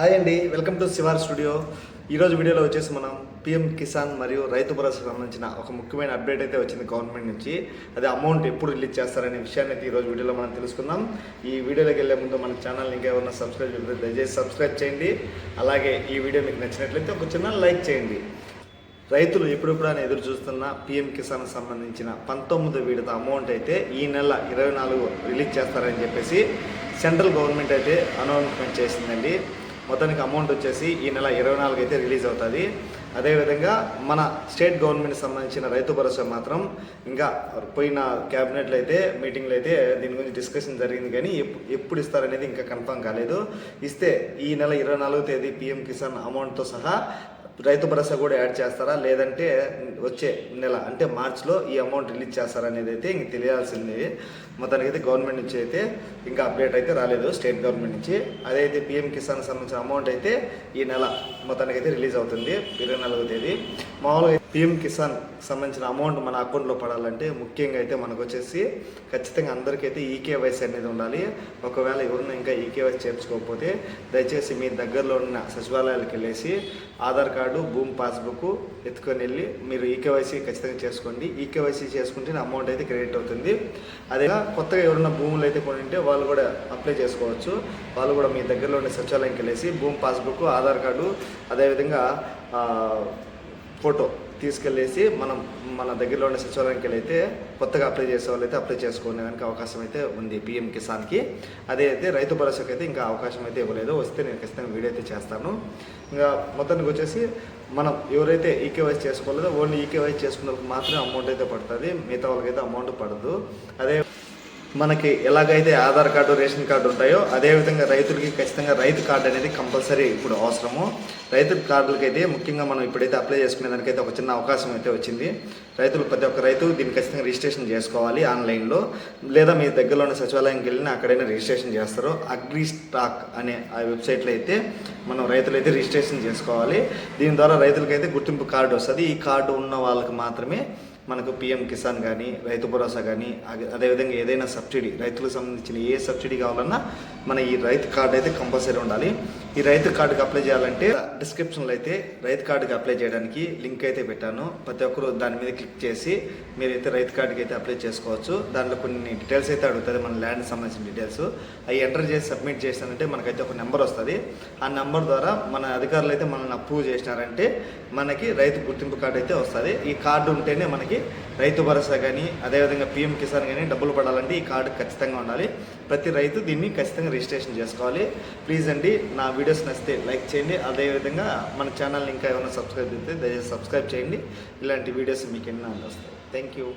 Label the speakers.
Speaker 1: Hi అండి, welcome to శివార్ studio. ఈరోజు వీడియోలో వచ్చేసి మనం పిఎం కిసాన్ మరియు రైతు భరోసాకు సంబంధించిన ఒక ముఖ్యమైన అప్డేట్ అయితే వచ్చింది గవర్నమెంట్ నుంచి. అది అమౌంట్ ఎప్పుడు రిలీజ్ చేస్తారనే విషయాన్ని అయితే ఈరోజు వీడియోలో మనం తెలుసుకుందాం. ఈ వీడియోలోకి వెళ్ళే ముందు మన ఛానల్ ఇంకా ఏమన్నా సబ్స్క్రైబ్ చేయకపోతే దయచేసి సబ్స్క్రైబ్ చేయండి. అలాగే ఈ వీడియో మీకు నచ్చినట్లయితే ఒక చిన్న లైక్ చేయండి. రైతులు ఎప్పుడెప్పుడు అని ఎదురు చూస్తున్న పిఎం కిసాన్కి సంబంధించిన 19వ విడత అమౌంట్ అయితే ఈ నెల 24 రిలీజ్ చేస్తారని చెప్పేసి సెంట్రల్ గవర్నమెంట్ అయితే అనౌన్స్మెంట్ చేసిందండి. మొత్తానికి అమౌంట్ వచ్చేసి ఈ నెల 24 అయితే రిలీజ్ అవుతుంది. అదేవిధంగా మన స్టేట్ గవర్నమెంట్కి సంబంధించిన రైతు భరోసా మాత్రం ఇంకా పోయిన క్యాబినెట్లో అయితే మీటింగ్లో అయితే దీని గురించి డిస్కషన్ జరిగింది, కానీ ఎప్పుడు ఇస్తారనేది ఇంకా కన్ఫర్మ్ కాలేదు. ఇస్తే ఈ నెల 24వ తేదీ పిఎం కిసాన్ అమౌంట్తో సహా రైతు భరోసా కూడా యాడ్ చేస్తారా, లేదంటే వచ్చే నెల అంటే మార్చిలో ఈ అమౌంట్ రిలీజ్ చేస్తారా అనేది అయితే ఇంక తెలియాల్సింది. మొత్తానికి అయితే గవర్నమెంట్ నుంచి అయితే ఇంకా అప్డేట్ అయితే రాలేదు స్టేట్ గవర్నమెంట్ నుంచి. అదైతే పిఎం కిసాన్ సంబంధించిన అమౌంట్ అయితే ఈ నెల మొత్తానికి అయితే రిలీజ్ అవుతుంది 24వ తేదీ. మామూలుగా పిఎం కిసాన్ సంబంధించిన అమౌంట్ మన అకౌంట్లో పడాలంటే ముఖ్యంగా అయితే మనకు వచ్చేసి ఖచ్చితంగా అందరికైతే ఈకేవైసీ అనేది ఉండాలి. ఒకవేళ ఎవరైనా ఇంకా ఈకేవైసీ చేర్చుకోకపోతే దయచేసి మీ దగ్గరలో ఉన్న సచివాలయాలకు వెళ్ళేసి ఆధార్ కార్డు, భూమి పాస్బుక్ ఎత్తుకొని వెళ్ళి మీరు ఈకేవైసీ ఖచ్చితంగా చేసుకోండి. ఈకేవైసీ చేసుకుంటే అమౌంట్ అయితే క్రెడిట్ అవుతుంది. అదే కొత్తగా ఎవరైనా భూములు అయితే కొనింటే వాళ్ళు కూడా అప్లై చేసుకోవచ్చు. వాళ్ళు కూడా మీ దగ్గరలో ఉన్న సచివాలయంకి వెళ్ళేసి భూమి పాస్బుక్, ఆధార్ కార్డు, అదేవిధంగా ఫోటో తీసుకెళ్ళేసి మన దగ్గరలో ఉన్న సచివాలయానికి వెళ్ళైతే కొత్తగా అప్లై చేసే వాళ్ళు అయితే అప్లై చేసుకోవడానికి అవకాశం అయితే ఉంది పిఎం కిసాన్కి. అదే అయితే రైతు భరోసాకి అయితే ఇంకా అవకాశం అయితే ఇవ్వలేదు. వస్తే నేను ఖచ్చితంగా వీడియో అయితే చేస్తాను. ఇంకా మొత్తానికి వచ్చేసి మనం ఎవరైతే ఈకేవైసీ చేసుకోలేదో ఓన్లీ ఈకేవైసీ చేసుకున్న వాళ్ళకి మాత్రమే అమౌంట్ అయితే పడుతుంది, మిగతా వాళ్ళకైతే అమౌంట్ పడదు. అదే మనకి ఎలాగైతే ఆధార్ కార్డు, రేషన్ కార్డు ఉంటాయో అదేవిధంగా రైతులకి ఖచ్చితంగా రైతు కార్డు అనేది కంపల్సరీ ఇప్పుడు అవసరము. రైతు కార్డులకైతే ముఖ్యంగా మనం ఇప్పుడైతే అప్లై చేసుకునే దానికైతే ఒక చిన్న అవకాశం అయితే వచ్చింది. రైతులు ప్రతి ఒక్క రైతు దీన్ని ఖచ్చితంగా రిజిస్ట్రేషన్ చేసుకోవాలి ఆన్లైన్లో, లేదా మీ దగ్గరలో ఉన్న సచివాలయంకి వెళ్ళినా అక్కడైనా రిజిస్ట్రేషన్ చేస్తారు. అగ్రి స్టాక్ అనే ఆ వెబ్సైట్లో అయితే మనం రైతులైతే రిజిస్ట్రేషన్ చేసుకోవాలి. దీని ద్వారా రైతులకైతే గుర్తింపు కార్డు వస్తుంది. ఈ కార్డు ఉన్న వాళ్ళకి మాత్రమే మనకు పిఎం కిసాన్ కానీ, రైతు భరోసా కానీ, అదేవిధంగా ఏదైనా సబ్సిడీ రైతులకు సంబంధించిన ఏ సబ్సిడీ కావాలన్నా మన ఈ రైతు కార్డు అయితే కంపల్సరీ ఉండాలి. ఈ రైతు కార్డుకి అప్లై చేయాలంటే డిస్క్రిప్షన్లో అయితే రైతు కార్డుకి అప్లై చేయడానికి లింక్ అయితే పెట్టాను. ప్రతి ఒక్కరు దాని మీద క్లిక్ చేసి మీరైతే రైతు కార్డుకి అయితే అప్లై చేసుకోవచ్చు. దాంట్లో కొన్ని డీటెయిల్స్ అయితే అడుగుతుంది, మన ల్యాండ్కి సంబంధించిన డీటెయిల్స్. అవి ఎంటర్ చేసి సబ్మిట్ చేస్తానంటే మనకైతే ఒక నెంబర్ వస్తుంది. ఆ నెంబర్ ద్వారా మన అధికారులు అయితే మనల్ని అప్రూవ్ చేసినారంటే మనకి రైతు గుర్తింపు కార్డు అయితే వస్తుంది. ఈ కార్డు ఉంటేనే మనకి రైతు భరోసా కానీ, అదేవిధంగా పిఎం కిసాన్ కానీ డబ్బులు పడాలంటే ఈ కార్డు ఖచ్చితంగా ఉండాలి. ప్రతి రైతు దీన్ని ఖచ్చితంగా రిజిస్ట్రేషన్ చేసుకోవాలి. ప్లీజ్ అండి, నా వీడియోస్ నచ్చితే లైక్ చేయండి. అదేవిధంగా మన ఛానల్ని ఇంకా ఏమైనా సబ్స్క్రైబ్ చేస్తే దయచేసి సబ్స్క్రైబ్ చేయండి. ఇలాంటి వీడియోస్ మీకు ఎన్నో వస్తాయి. Thank you.